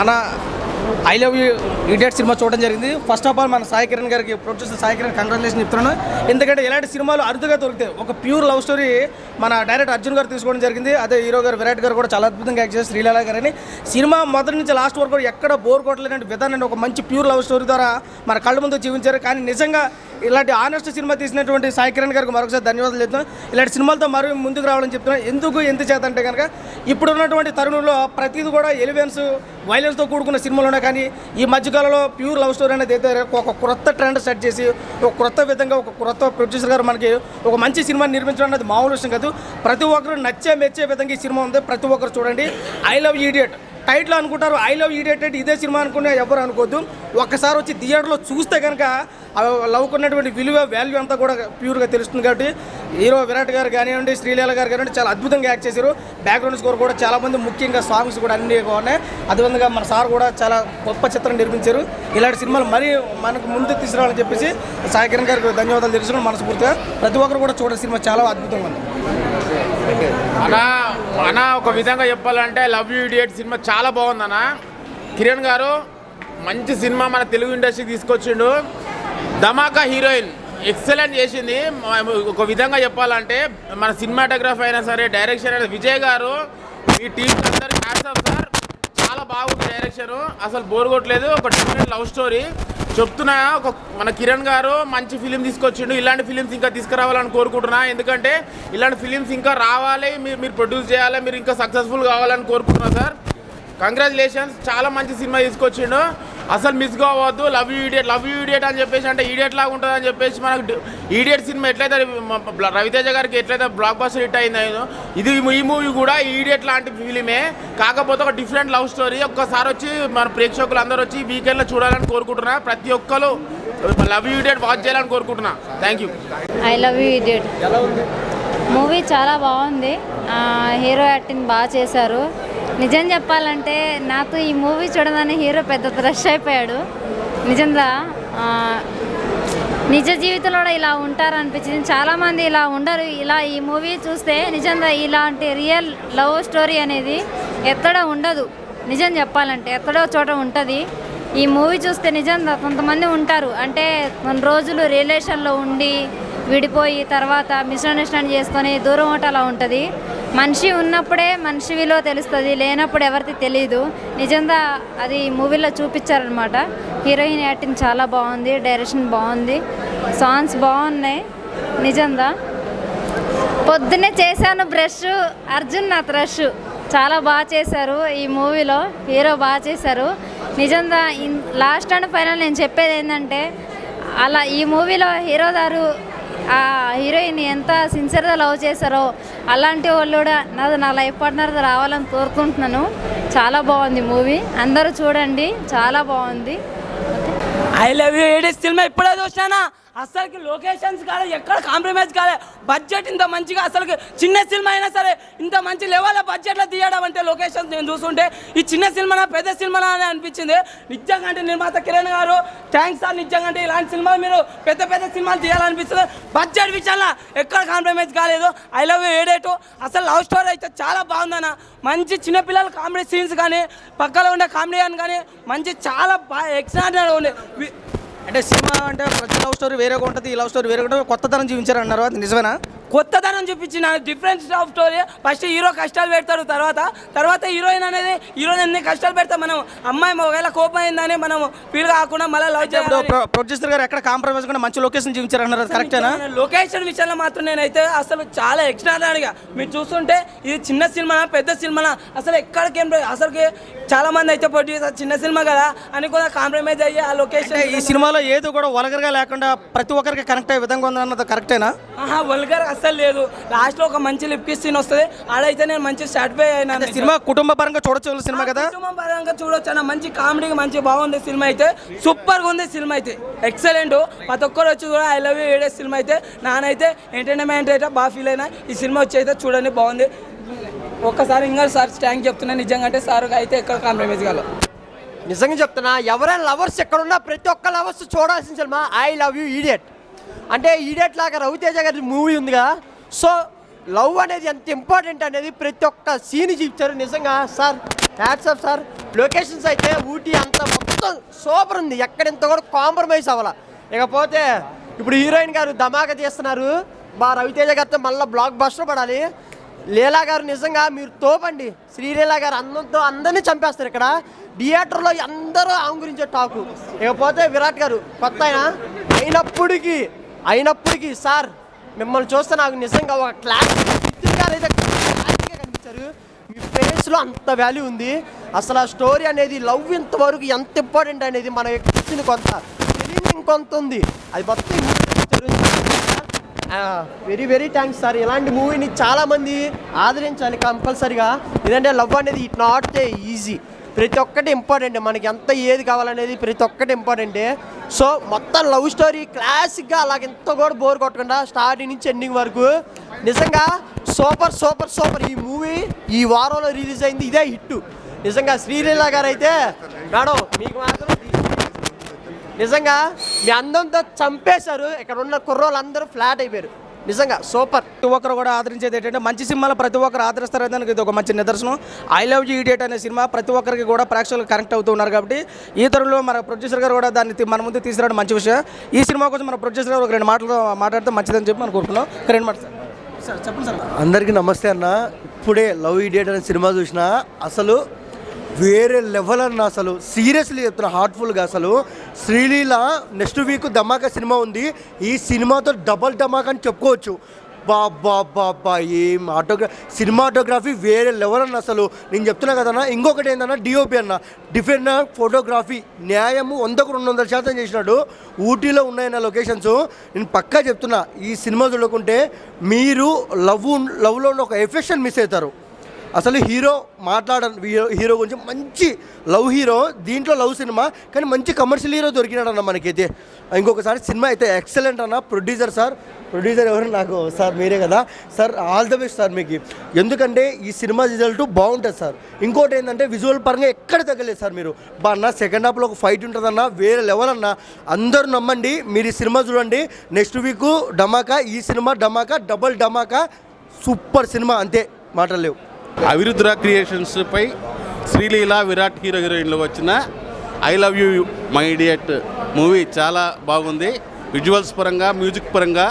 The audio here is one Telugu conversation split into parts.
అన్న I love you idiot cinema చూడడం జరిగింది. ఫస్ట్ ఆఫ్ ఆల్ మన సాయి కిరణ్ గారికి, ప్రొడ్యూసర్ సాయి కిరణ్ కంగ్రాచులేషన్ చెప్తున్నాను. ఎందుకంటే ఇలాంటి సినిమాలు అరుదుగా దొరుకుతాయి. ఒక ప్యూర్ లవ్ స్టోరీ మన డైరెక్టర్ అర్జున్ గారు తీసుకోవడం జరిగింది. అదే హీరో గారు విరాట్ గారు కూడా చాలా అద్భుతంగా యాక్ట్ చేస్తారు. శ్రీలీల గారని సినిమా మొదటి నుంచి లాస్ట్ వరకు కూడా ఎక్కడ బోర్ కొట్టలేని విధానాన్ని ఒక మంచి ప్యూర్ లవ్ స్టోరీ ద్వారా మన కళ్ళ ముందు జీవించారు. కానీ నిజంగా ఇలాంటి ఆనెస్ట్ సినిమా తీసినటువంటి సాయి కిరణ్ గారికి మరొకసారి ధన్యవాదాలు చెప్తున్నాను. ఇలాంటి సినిమాలతో మరో ముందుకు రావాలని చెప్తున్నాను. ఎందుకు చేత అంటే కనుక ఇప్పుడు ఉన్నటువంటి తరుణంలో ప్రతిదీ కూడా ఎలివెన్స్ వైలెన్స్తో కూడుకున్న సినిమాలు ఉన్నాయి. కానీ ఈ మధ్యకాలంలో ప్యూర్ లవ్ స్టోరీ అనేది అయితే ఒక కొత్త ట్రెండ్ సెట్ చేసి ఒక కొత్త విధంగా ఒక కొత్త ప్రొడ్యూసర్ గారు మనకి ఒక మంచి సినిమాని నిర్మించడం అనేది మామూలు విషయం కాదు. ప్రతి ఒక్కరు మెచ్చే విధంగా ఈ సినిమా ఉంది. ప్రతి ఒక్కరు చూడండి. ఐ లవ్ ఇడియట్ టైటిల్ అనుకుంటారు, ఐ లవ్ ఇడియట్ అంటే ఇదే సినిమా అనుకునే ఎవరు అనుకోవద్దు. ఒక్కసారి వచ్చి థియేటర్లో చూస్తే కనుక లవ్కు ఉన్నటువంటి వాల్యూ అంతా కూడా ప్యూర్గా తెలుస్తుంది. కాబట్టి హీరో విరాట్ గారు కానివ్వండి, శ్రీలీల గారు కానివ్వండి చాలా అద్భుతంగా యాక్ట్ చేశారు. బ్యాక్గ్రౌండ్ స్కోర్ కూడా చాలామంది, ముఖ్యంగా సాంగ్స్ కూడా అన్నీ ఉన్నాయి. అదేవిధంగా మన సార్ కూడా చాలా గొప్ప చిత్రం నిర్మించారు. ఇలాంటి సినిమాలు మరీ మనకు ముందు తీసుకురావాలని చెప్పేసి సాయి కిరణ్ గారికి ధన్యవాదాలు తెలుసుకుని మనస్ఫూర్తిగా ప్రతి ఒక్కరు కూడా చూడే సినిమా చాలా అద్భుతంగా ఉంది. అన్న ఒక విధంగా చెప్పాలంటే లవ్ యూ ఇడియట్ సినిమా చాలా బాగుందన్న. కిరణ్ గారు మంచి సినిమా మన తెలుగు ఇండస్ట్రీకి తీసుకొచ్చిండు. ధమాకా హీరోయిన్ ఎక్సలెంట్ చేసింది. ఒక విధంగా చెప్పాలంటే మన సినిమాటోగ్రఫీ అయినా సరే, డైరెక్షన్ అయినా విజయ్ గారు మీ టీం అందరికి హ్యాట్స్ ఆఫ్ సార్. చాలా బాగుంది డైరెక్షన్, అసలు బోర్ కొట్టలేదు. ఒక డిఫరెంట్ లవ్ స్టోరీ చెప్తున్నా. ఒక మన కిరణ్ గారు మంచి ఫిలిం తీసుకొచ్చిండు. ఇలాంటి ఫిలిమ్స్ ఇంకా తీసుకురావాలని కోరుకుంటున్నా. ఎందుకంటే ఇలాంటి ఫిలిమ్స్ ఇంకా రావాలి, మీరు ప్రొడ్యూస్ చేయాలి, మీరు ఇంకా సక్సెస్ఫుల్ కావాలని కోరుకుంటున్నా సార్. కంగ్రాచులేషన్స్, చాలా మంచి సినిమా తీసుకొచ్చిండు. అసలు మిస్ కావద్దు. లవ్ యూ ఇడియట్ అని చెప్పేసి అంటే ఈడియట్ లాగా ఉంటుంది అని చెప్పేసి మనకు ఈడియట్ సినిమా ఎట్లయితే రవితేజ గారికి ఎట్లయితే బ్లాక్ బస్టర్ హిట్ అయిందో ఈ మూవీ కూడా ఈడియట్ లాంటి ఫిలిమే, కాకపోతే ఒక డిఫరెంట్ లవ్ స్టోరీ. ఒక్కసారి వచ్చి మన ప్రేక్షకులు అందరూ వచ్చి వీకెండ్లో చూడాలని కోరుకుంటున్నా. ప్రతి ఒక్కరు లవ్ యూ ఇడియట్ వాచ్ చేయాలని కోరుకుంటున్నా. Thank you. I love you idiot movie చాలా బాగుంది. హీరో యాక్టింగ్ బాగా చేశారు. నిజం చెప్పాలంటే నాకు ఈ మూవీ చూడగానే హీరో పెద్ద రష్ అయిపోయాడు. నిజంగా నిజ జీవితంలో కూడా ఇలా ఉంటారనిపించింది. చాలామంది ఇలా ఉండరు. ఇలా ఈ మూవీ చూస్తే నిజంగా ఇలాంటి రియల్ లవ్ స్టోరీ అనేది ఎక్కడ ఉండదు. నిజం చెప్పాలంటే ఎక్కడో చోట ఉంటుంది. ఈ మూవీ చూస్తే నిజంగా కొంతమంది ఉంటారు, అంటే కొన్ని రోజులు రిలేషన్లో ఉండి విడిపోయి తర్వాత మిస్అండర్స్టాండ్ చేసుకొని దూరం ఒకటి అలా ఉంటుంది. మనిషి ఉన్నప్పుడే మనిషి విలువ తెలుస్తుంది, లేనప్పుడు ఎవరికి తెలియదు. నిజంగా అది మూవీలో చూపించారనమాట. హీరోయిన్ యాక్టింగ్ చాలా బాగుంది, డైరెక్షన్ బాగుంది, సాంగ్స్ బాగున్నాయి. నిజంగా పొద్దున్నే చేశాను బ్రష్, అర్జున్ నా థ్రష్ చాలా బాగా చేశారు. ఈ మూవీలో హీరో బాగా చేశారు. నిజంగా లాస్ట్ అండ్ ఫైనల్ నేను చెప్పేది ఏంటంటే, అలా ఈ మూవీలో హీరో గారు ఆ హీరోయిన్ ఎంత సిన్సియర్గా లవ్ చేశారో అలాంటి వాళ్ళు కూడా నా లైఫ్ పార్ట్నర్ రావాలని కోరుకుంటున్నాను. చాలా బాగుంది మూవీ, అందరూ చూడండి, చాలా బాగుంది. I love you idiot cinema ఇప్పుడే చూసానా. అసలుకి లొకేషన్స్ కాలే, ఎక్కడ కాంప్రమైజ్ కాలే. బడ్జెట్ ఇంత మంచిగా, అసలుకి చిన్న సినిమా అయినా సరే ఇంత మంచి లెవెల్ బడ్జెట్లో తీయడం అంటే లొకేషన్స్ నేను చూస్తుంటే ఈ చిన్న సినిమానా పెద్ద సినిమానా అని అనిపించింది. నిజంగా అంటే నిర్మాత కిరణ్ గారు థ్యాంక్స్ సార్. నిజంగా అంటే ఇలాంటి సినిమాలు మీరు పెద్ద సినిమాలు తీయాలనిపిస్తుంది. బడ్జెట్ విషయంలో ఎక్కడ కాంప్రమైజ్ కాలేదు. ఐ లవ్ యూ ఇడియట్ అసలు లవ్ స్టోరీ అయితే చాలా బాగుందన్న. మంచి చిన్నపిల్లల కామెడీ సీన్స్ కానీ, పక్కలో ఉండే కామెడీ కానీ మంచి చాలా బాగా ఎక్సలెంట్గా ఉండే. అంటే సినిమా అంటే ప్రతి లవ్ స్టోరీ వేరేగా ఉంటుంది, ఈ లవ్ స్టోరీ వేరే ఉంటుంది. కొత్తతనం జీవించారన్నారు, అది నిజమేనా? కొత్తదనం చూపించిన different love story. First hero కష్టాలు పెడతాడు, తర్వాత హీరోయిన్ అనేది ఎన్ని కష్టాలు పెడతాం. మనం అమ్మాయి ఒకవేళ కోపం అయిందని మనం ఫీల్ కాకుండా మళ్ళీ లవ్ చేయాలి. ప్రొడ్యూసర్ గారు ఎక్కడ కాంప్రమైజ్ కూడా మంచి లొకేషన్ జీవించారన్నారు, కరెక్టేనా? లొకేషన్ విషయంలో మాత్రం నేనైతే అసలు చాలా ఎక్స్ట్రాడినరీగా మీరు చూస్తుంటే ఇది చిన్న సినిమానా పెద్ద సినిమానా అసలు ఎక్కడికేం అసలుకి చాలా మంది అయితే ప్రొడ్యూసర్ చిన్న సినిమా కదా అని కూడా కాంప్రమైజ్ అయ్యి ఆ లొకేషన్. ఈ సినిమాలో ఏదో కూడా వల్గర్గా లేకుండా ప్రతి ఒక్కరికి కనెక్ట్ అయ్యే విధంగా ఉందన్నది కరెక్టేనా? వల్గర్ అస్సలు లేదు. లాస్ట్లో ఒక మంచి లిప్ కిస్ సీన్ వస్తుంది, ఆడైతే నేను మంచి సాటిస్ఫై అయినా. సినిమా కుటుంబ పరంగా చూడొచ్చు సినిమా కదా, కుటుంబం పరంగా చూడొచ్చు అన్న. మంచి కామెడీ మంచి బాగుంది సినిమా అయితే, సూపర్గా ఉంది సినిమా అయితే, ఎక్సలెంట్. ప్రతి ఒక్కరు వచ్చి కూడా I love you idiot cinema అయితే నానైతే ఎంటర్టైన్మెంట్ అయితే బాగా ఫీల్ అయినా. ఈ సినిమా వచ్చి అయితే చూడండి, బాగుంది. ఒక్కసారి ఇంకా సార్ థ్యాంక్ చెప్తున్నా. నిజంగా అంటే సార్ అయితే ఎక్కడ కాంప్రమైజ్ కాదు. నిజంగా చెప్తున్నా, ఎవరైనా లవర్స్ ఎక్కడున్నా ప్రతి ఒక్క లవర్స్ చూడాల్సిన cinema I love you idiot. అంటే ఈడియట్ లాగా రవితేజ గారి మూవీ ఉందిగా, సో లవ్ అనేది ఎంత ఇంపార్టెంట్ అనేది ప్రతి ఒక్క సీన్ చూపించారు నిజంగా. Sir hats off sir. Locations అయితే ఊటీ అంత మొత్తం సూపర్ ఉంది, ఎక్కడింత కూడా కాంప్రమైజ్ అవ్వాల. ఇకపోతే ఇప్పుడు హీరోయిన్ గారు ధమాకా తీస్తున్నారు, రవితేజ గారితో మళ్ళీ బ్లాక్ బస్టర్ పడాలి. లీలా గారు నిజంగా మీరు తోపండి. శ్రీలీల గారు అందంతో అందరినీ చంపేస్తారు ఇక్కడ థియేటర్లో, అందరూ ఆమె గురించే టాకు. ఇకపోతే విరాట్ గారు కొత్త అయినప్పటికీ సార్ మిమ్మల్ని చూస్తే నాకు నిజంగా ఒక క్లాస్ గారు అయితే క్లాస్గా కనిపించారు. మీ ఫేస్లో అంత వాల్యూ ఉంది. అసలు ఆ స్టోరీ అనేది లవ్ ఇంతవరకు ఎంత ఇంపార్టెంట్ అనేది మనం ఎక్కించింది కొంత, తెలియని ఇంకొంత ఉంది, అది మొత్తం వెరీ వెరీ థ్యాంక్స్ సార్. ఇలాంటి మూవీని చాలామంది ఆదరించాలి కంపల్సరిగా. ఎందుకంటే లవ్ అనేది ఇట్ నాట్ ఏ ఈజీ, ప్రతి ఒక్కటి ఇంపార్టెంట్. మనకి ఎంత ఏది కావాలనేది ప్రతి ఒక్కటి ఇంపార్టెంటే. సో మొత్తం లవ్ స్టోరీ క్లాసిక్గా అలాగే ఎంత కూడా బోర్ కొట్టకుండా స్టార్టింగ్ నుంచి ఎండింగ్ వరకు నిజంగా సూపర్ సూపర్ సూపర్. ఈ మూవీ ఈ వారంలో రిలీజ్ అయింది, ఇదే హిట్ నిజంగా. శ్రీలీల గారు అయితే మేడం మీకు మాత్రం నిజంగా మీ అందంతో చంపేశారు. ఇక్కడ ఉన్న కుర్రోళ్ళందరూ ఫ్లాట్ అయిపోయారు నిజంగా సూపర్. ప్రతి ఒక్కరు కూడా ఆదరించేది ఏంటంటే మంచి సినిమాలు ప్రతి ఒక్కరు ఆదరిస్తారు దానికి ఇది ఒక మంచి నిదర్శనం. ఐ లవ్ యూ ఇడియట్ అనే సినిమా ప్రతి ఒక్కరికి కూడా ప్రేక్షకులు కనెక్ట్ అవుతూ ఉన్నారు కాబట్టి ఈ తరంలో మన ప్రొడ్యూసర్ గారు కూడా దాన్ని మన ముందు తీసుకురావడం మంచి విషయం. ఈ సినిమా కోసం మన ప్రొడ్యూసర్ గారు ఒక 2 మాటలు మాట్లాడితే మంచిదని చెప్పి మనం కోరుకున్నాం. 2 మాటలు సార్ చెప్పండి సార్. అందరికీ నమస్తే అన్న. ఇప్పుడే లవ్ ఇడియట్ అనే సినిమా చూసిన అసలు వేరే లెవెల్ అన్న, అసలు సీరియస్లీ చెప్తున్నా హార్ట్ఫుల్గా. అసలు శ్రీలీల నెక్స్ట్ వీక్ ధమాకా సినిమా ఉంది, ఈ సినిమాతో డబల్ ధమాకా అని చెప్పుకోవచ్చు. బాబా ఏం సినిమాటోగ్రఫీ వేరే లెవెల్ అన్న. అసలు నేను చెప్తున్నా కదన్నా. ఇంకొకటి ఏంటన్నా డిఓపి అన్న, డిఫరెంట్ ఫోటోగ్రఫీ న్యాయము 100కు 200% చేసినాడు. ఊటీలో ఉన్నాయన్న లొకేషన్స్. నేను పక్కా చెప్తున్నా ఈ సినిమా చూడకుంటే మీరు లవ్లో ఉన్న ఒక ఎఫెక్షన్ మిస్ అవుతారు. అసలు హీరో గురించి మంచి లవ్ హీరో, దీంట్లో లవ్ సినిమా కానీ మంచి కమర్షియల్ హీరో దొరికినాడన్న మనకైతే. ఇంకొకసారి సినిమా అయితే ఎక్సలెంట్ అన్న. ప్రొడ్యూసర్ ఎవరు నాకు సార్ మీరే కదా sir. All the best sir మీకు, ఎందుకంటే ఈ సినిమా రిజల్ట్ బాగుంటుంది సార్. ఇంకోటి ఏంటంటే విజువల్ పరంగా ఎక్కడ తగ్గలేదు సార్. మీరు అన్న సెకండ్ హాఫ్లో ఒక ఫైట్ ఉంటుందన్న, వేరే లెవెల్ అన్న. అందరూ నమ్మండి, మీరు ఈ సినిమా చూడండి. నెక్స్ట్ వీక్ ధమాకా, ఈ సినిమా ధమాకా, డబల్ ధమాకా, సూపర్ సినిమా, అంతే మాటలు లేవు. అవిరుద్ర క్రియేషన్స్ పై శ్రీలీల విరాట్ హీరోయిన్లో వచ్చిన I love you my idiot movie చాలా బాగుంది. విజువల్స్ పరంగా, మ్యూజిక్ పరంగా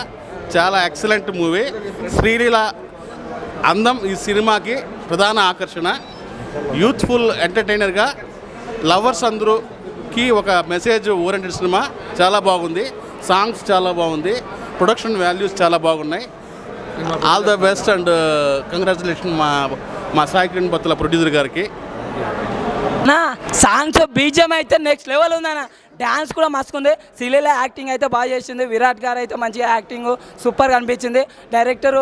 చాలా ఎక్సలెంట్ మూవీ. శ్రీలీల అందం ఈ సినిమాకి ప్రధాన ఆకర్షణ. యూత్ఫుల్ ఎంటర్టైనర్గా లవర్స్ అందరూకి ఒక మెసేజ్ ఓరియంటెడ్ సినిమా, చాలా బాగుంది. సాంగ్స్ చాలా బాగుంది, ప్రొడక్షన్ వాల్యూస్ చాలా బాగున్నాయి. All the best and congratulation మా సాయి కిరణ్ బత్తుల ప్రొడ్యూసర్ గారికి. నా సాంగ్స్ బీజిఎం అయితే నెక్స్ట్ లెవెల్ ఉందన్న. డ్యాన్స్ కూడా మస్తుకుంది. శ్రీలీల యాక్టింగ్ అయితే బాగా చేసింది. విరాట్ గారు అయితే మంచిగా యాక్టింగ్ సూపర్గా అనిపించింది. డైరెక్టర్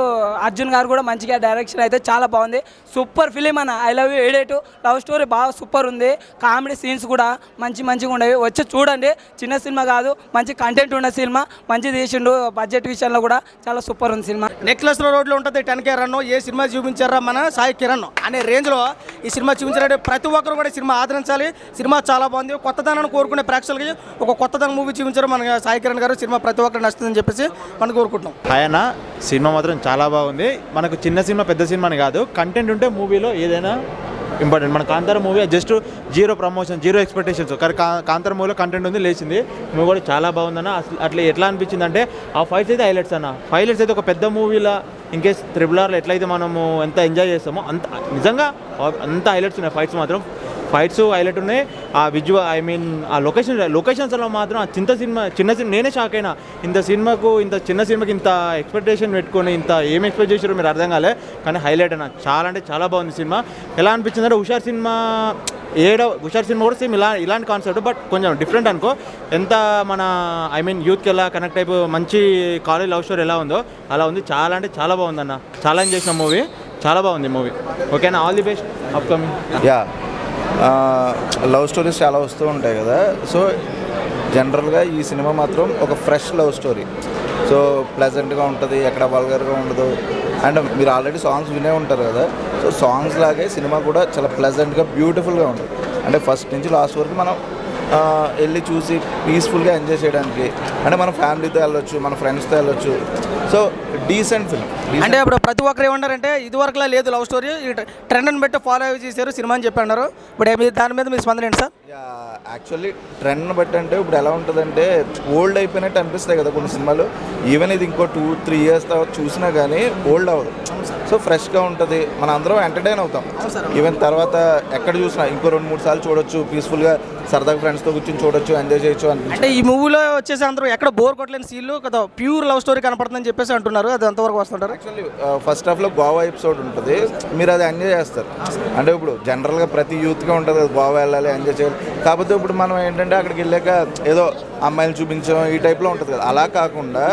అర్జున్ గారు కూడా మంచిగా డైరెక్షన్ అయితే చాలా బాగుంది. సూపర్ ఫిలిం అన్న. I love you idiot love story బాగా సూపర్ ఉంది. కామెడీ సీన్స్ కూడా మంచిగా ఉండేవి. వచ్చి చూడండి, చిన్న సినిమా కాదు, మంచి కంటెంట్ ఉన్న సినిమా, మంచి తీసిండు. బడ్జెట్ విషయంలో కూడా చాలా సూపర్ ఉంది సినిమా. నెక్లెస్ రోడ్లో ఉంటుంది 10K రన్. ఏ సినిమా చూపించారా మన సాయి కిరణ్ అనే రేంజ్లో ఈ సినిమా చూపించారంటే ప్రతి ఒక్కరు కూడా సినిమా ఆదరించాలి. సినిమా చాలా బాగుంది. కొత్తదనాన్ని కోరుకునే ప్రేక్షకులకి ఒక కొత్తదనం మూవీ చూపించారు మన సాయి కిరణ్ గారు. సినిమా ప్రతి ఒక్కరు నచ్చుతుందని చెప్పేసి మనం కోరుకుంటున్నాం. ఆయన సినిమా మాత్రం చాలా బాగుంది. మనకు చిన్న సినిమా పెద్ద సినిమా అని కాదు, కంటెంట్ ఉంటే మూవీలో ఏదైనా ఇంపార్టెంట్. మన Kantara movie just 0 promotion 0 expectations. కానీ కాంతార మూవీలో కంటెంట్ ఉంది, లేచింది. మూవీ కూడా చాలా బాగుందన్న. అట్లా ఎట్లా అనిపించింది అంటే ఆ ఫైట్స్ అయితే హైలైట్స్ అన్న. ఫైట్స్ అయితే ఒక పెద్ద మూవీలో ఇన్కేస్ RRRలో ఎట్లయితే మనము ఎంత ఎంజాయ్ చేస్తామో అంత నిజంగా అంత హైలైట్స్ ఉన్నాయి. ఫైట్స్ మాత్రం హైలైట్ ఉన్నాయి. ఆ విజువల్ ఆ లొకేషన్స్లో మాత్రం ఆ చిన్న సినిమా నేనే షాక్ అయినా. ఇంత చిన్న సినిమాకి ఇంత ఎక్స్పెక్టేషన్ పెట్టుకొని ఇంత ఏం ఎక్స్పెక్ట్ చేశారో మీరు అర్థం కాలే. కానీ హైలైట్ అయినా చాలా అంటే చాలా బాగుంది సినిమా. ఎలా అనిపించింది అంటే హుషార్ సినిమా కూడా సేమ్ ఇలాంటి కాన్సెప్ట్, బట్ కొంచెం డిఫరెంట్ అనుకో. ఎంత మన యూత్కి ఎలా కనెక్ట్ అయిపోయి మంచి కాలేజ్ లవ్ స్టోరీ ఎలా ఉందో అలా ఉంది. చాలా అంటే చాలా బాగుందన్న. చాలా ఎంజాయ్ చేసిన మూవీ, చాలా బాగుంది మూవీ. ఓకేనా, all the best upcoming. Love stories చాలా వస్తూ ఉంటాయి కదా. సో జనరల్గా ఈ సినిమా మాత్రం ఒక ఫ్రెష్ లవ్ స్టోరీ. సో ప్లెజెంట్గా ఉంటుంది, ఎక్కడ వల్గర్గా ఉండదు. అండ్ మీరు ఆల్రెడీ సాంగ్స్ వినే ఉంటారు కదా. సో సాంగ్స్ లాగే సినిమా కూడా చాలా ప్లెజెంట్గా బ్యూటిఫుల్గా ఉంటుంది. అంటే ఫస్ట్ నుంచి లాస్ట్ వరకు మనం వెళ్ళి చూసి పీస్ఫుల్గా ఎంజాయ్ చేయడానికి, అంటే మన ఫ్యామిలీతో వెళ్ళొచ్చు, మన ఫ్రెండ్స్తో వెళ్ళొచ్చు. So decent film. అంటే ఇప్పుడు ప్రతి ఒక్కరు ఏమన్నారంటే ఇదివరకులా లేదు లవ్ స్టోరీ, ఈ ట్రెండ్ని బట్టి ఫాలో అయ్యి చేశారు సినిమా అని చెప్పి అన్నారు. ఇప్పుడు దాని మీద మీ స్పందన ఏంటి సార్? యాక్చువల్లీ ట్రెండ్ని బట్టి అంటే ఇప్పుడు ఎలా ఉంటుందంటే ఓల్డ్ అయిపోయినట్టు అనిపిస్తాయి కదా కొన్ని సినిమాలు. ఈవెన్ ఇది ఇంకో 2-3 ఇయర్స్ తర్వాత చూసినా కానీ ఓల్డ్ అవ్వదు. సో ఫ్రెష్గా ఉంటుంది, మన అందరం ఎంటర్టైన్ అవుతాం. ఈవెన్ తర్వాత ఎక్కడ చూసినా ఇంకో 2-3 సార్లు చూడొచ్చు, పీస్ఫుల్గా సరదాగా ఫ్రెండ్స్తో కూర్చొని చూడొచ్చు, ఎంజాయ్ చేయొచ్చు. అంటే ఈ మూవీలో వచ్చేసి అందరూ ఎక్కడ బోర్ కొట్టలేని సీన్లు కదా ప్యూర్ లవ్ స్టోరీ కనపడుతుందని చెప్పేసి అంటున్నారు. అది ఎంతవరకు వస్తుంటారు? యాక్చువల్లీ ఫస్ట్ హాఫ్లో గోవా ఎపిసోడ్ ఉంటుంది, మీరు అది ఎంజాయ్ చేస్తారు. అంటే ఇప్పుడు జనరల్గా ప్రతి యూత్గా ఉంటుంది కదా గోవా వెళ్ళాలి, ఎంజాయ్ చేయాలి. కాకపోతే ఇప్పుడు మనం ఏంటంటే అక్కడికి వెళ్ళాక ఏదో అమ్మాయిలు చూపించడం ఈ టైప్లో ఉంటుంది కదా, అలా కాకుండా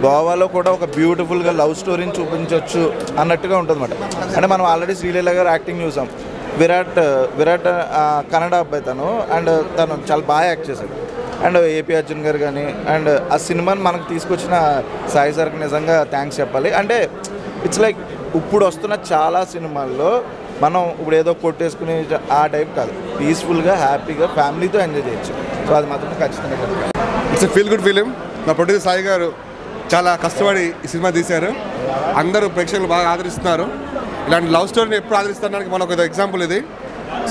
గోవాలో కూడా ఒక బ్యూటిఫుల్గా లవ్ స్టోరీని చూపించవచ్చు అన్నట్టుగా ఉంటుంది అన్నమాట. అంటే మనం ఆల్రెడీ శ్రీలీల గారు యాక్టింగ్ చూసాం. విరాట్ కన్నడ అబ్బాయి తను, అండ్ తను చాలా బాగా యాక్ట్ చేశాడు. అండ్ ఏపీ అర్జున్ గారు కానీ, అండ్ ఆ సినిమాని మనకు తీసుకొచ్చిన సాయి సార్కి నిజంగా థ్యాంక్స్ చెప్పాలి. అంటే ఇట్స్ లైక్ ఇప్పుడు వస్తున్న చాలా సినిమాల్లో మనం ఇప్పుడు ఏదో కొట్టేసుకునే ఆ టైప్ కాదు, పీస్ఫుల్గా హ్యాపీగా ఫ్యామిలీతో ఎంజాయ్ చేయొచ్చు. సో అది మాత్రం ఖచ్చితంగా it's a feel good film. మా ప్రొడ్యూసర్ సాయి గారు చాలా కష్టపడి ఈ సినిమా తీశారు. అందరూ ప్రేక్షకులు బాగా ఆదరిస్తున్నారు. ఇలాంటి లవ్ స్టోరీని ఎప్పుడు ఆదరిస్తానికి మనకు ఒక ఎగ్జాంపుల్ ఇది.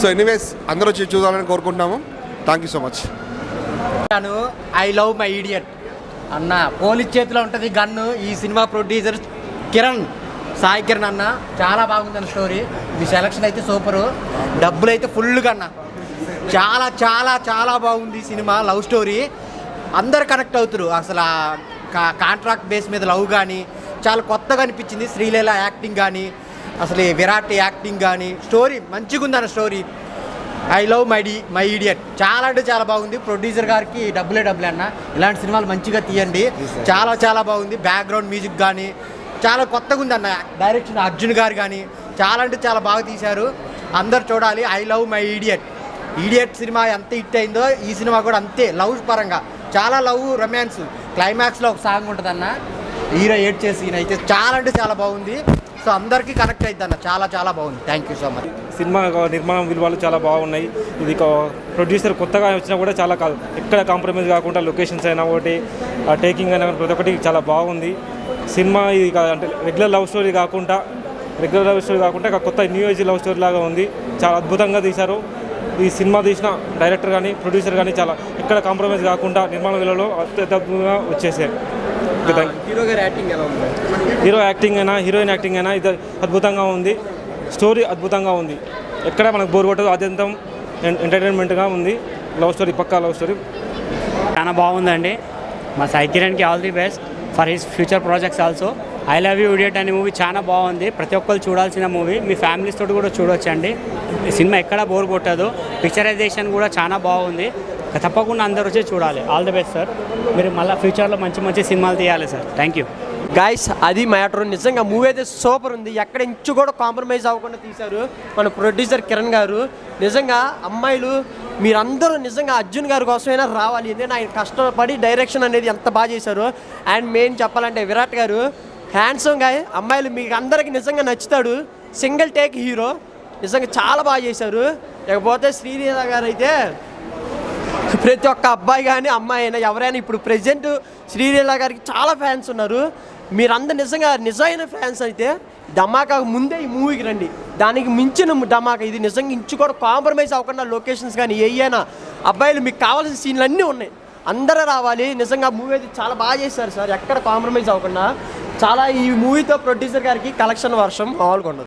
సో ఎనీవేస్ అందరూ వచ్చి చూడాలని కోరుకుంటున్నాము. Thank you so much. I love my idiot అన్న పోలీస్ చేతిలో ఉంటుంది గన్ను. ఈ సినిమా ప్రొడ్యూసర్ సాయి కిరణ్ అన్న చాలా బాగుంది స్టోరీ. మీ సెలక్షన్ అయితే సూపరు, డబ్బులు అయితే ఫుల్గా అన్న. చాలా చాలా చాలా బాగుంది సినిమా. లవ్ స్టోరీ అందరు కనెక్ట్ అవుతారు. అసలు కాంట్రాక్ట్ బేస్ మీద లవ్ కానీ చాలా కొత్తగా అనిపించింది. శ్రీలీల యాక్టింగ్ కానీ, అసలు విరాట్ యాక్టింగ్ కానీ, స్టోరీ మంచిగా ఉందన్న story. I love my idiot చాలా అంటే చాలా బాగుంది. ప్రొడ్యూసర్ గారికి డబ్బులే అన్న, ఇలాంటి సినిమాలు మంచిగా తీయండి. చాలా చాలా బాగుంది. బ్యాక్గ్రౌండ్ మ్యూజిక్ కానీ చాలా కొత్తగా ఉంది అన్న. డైరెక్షన్ అర్జున్ గారు కానీ చాలా అంటే చాలా బాగా తీశారు. అందరు చూడాలి. I love my idiot cinema ఎంత హిట్ అయిందో ఈ సినిమా కూడా అంతే. లవ్ పరంగా చాలా లవ్, రొమాన్స్, క్లైమాక్స్లో ఒక సాంగ్ ఉంటుంది అన్న, హీరో ఏడ్ చేసి అయితే చాలా అంటే చాలా బాగుంది. సో అందరికీ కనెక్ట్ అవుతుంది అన్న, చాలా చాలా బాగుంది. Thank you so much. Cinema నిర్మాణం విలువలు చాలా బాగున్నాయి. ఇది ప్రొడ్యూసర్ కొత్తగా వచ్చినా కూడా చాలా ఎక్కడ కాంప్రమైజ్ కాకుండా లొకేషన్స్ అయినా ఒకటి, టేకింగ్ అయినా ప్రతి ఒక్కటి చాలా బాగుంది. సినిమా ఇది అంటే రెగ్యులర్ లవ్ స్టోరీ కాకుండా కొత్త న్యూ ఏజ్ లవ్ స్టోరీ లాగా ఉంది. చాలా అద్భుతంగా తీశారు. ఈ సినిమా తీసిన డైరెక్టర్ కానీ ప్రొడ్యూసర్ కానీ చాలా ఎక్కడ కాంప్రమైజ్ కాకుండా నిర్మాణ విలువలో అత్యద్భుతంగా వచ్చేసారు. హీరో యాక్టింగ్ అయినా హీరోయిన్ యాక్టింగ్ అయినా ఇది అద్భుతంగా ఉంది. స్టోరీ అద్భుతంగా ఉంది. ఎక్కడ మనకు బోర్ కొట్టదు. అత్యంతం ఎంటర్టైన్మెంట్గా ఉంది. లవ్ స్టోరీ, పక్కా లవ్ స్టోరీ చాలా బాగుందండి. మా సాయి కిరణ్కి all the best for his future projects also. I love you idiot అనే మూవీ చాలా బాగుంది. ప్రతి ఒక్కరు చూడాల్సిన మూవీ. మీ ఫ్యామిలీస్ తోటి కూడా చూడొచ్చండి. ఈ సినిమా ఎక్కడ బోర్ కొట్టదు. పిక్చరైజేషన్ కూడా చాలా బాగుంది. తప్పకుండా అందరూ వచ్చి చూడాలి. All the best sir. మీరు మళ్ళీ ఫ్యూచర్లో మంచి మంచి సినిమాలు తీయాలి సార్. Thank you guys. అది మ్యాటర్. నిజంగా మూవీ అయితే సూపర్ ఉంది. ఎక్కడ ఇంచు కూడా కాంప్రమైజ్ అవ్వకుండా తీశారు మన ప్రొడ్యూసర్ కిరణ్ గారు. నిజంగా అమ్మాయిలు మీరందరూ నిజంగా అర్జున్ గారి కోసమైనా రావాలి. ఎందుకంటే ఆయన కష్టపడి డైరెక్షన్ అనేది ఎంత బాగా చేశారు. అండ్ మెయిన్ చెప్పాలంటే విరాట్ గారు హ్యాండ్సమ్ గా, అమ్మాయిలు మీకు అందరికీ నిజంగా నచ్చుతాడు. సింగిల్ టేక్ హీరో, నిజంగా చాలా బాగా చేశారు. లేకపోతే శ్రీలీల గారు అయితే ప్రతి ఒక్క అబ్బాయి కానీ అమ్మాయి అయినా ఎవరైనా ఇప్పుడు ప్రెజెంట్ శ్రీలీల గారికి చాలా ఫ్యాన్స్ ఉన్నారు. మీరందరూ నిజంగా నిజమైన ఫ్యాన్స్ అయితే ధమాకా ముందే ఈ మూవీకి రండి. దానికి మించిన ధమాకా ఇది. నిజంగా ఇంచు కూడా కాంప్రమైజ్ అవ్వకుండా లొకేషన్స్ కానీ ఏమైనా అబ్బాయిలు మీకు కావాల్సిన సీన్లు అన్నీ ఉన్నాయి. అందరూ రావాలి. నిజంగా మూవీ అయితే చాలా బాగా చేశారు సార్. ఎక్కడ కాంప్రమైజ్ అవ్వకుండా చాలా. ఈ మూవీతో ప్రొడ్యూసర్ గారికి కలెక్షన్ వర్షం మామూలుగా ఉండదు.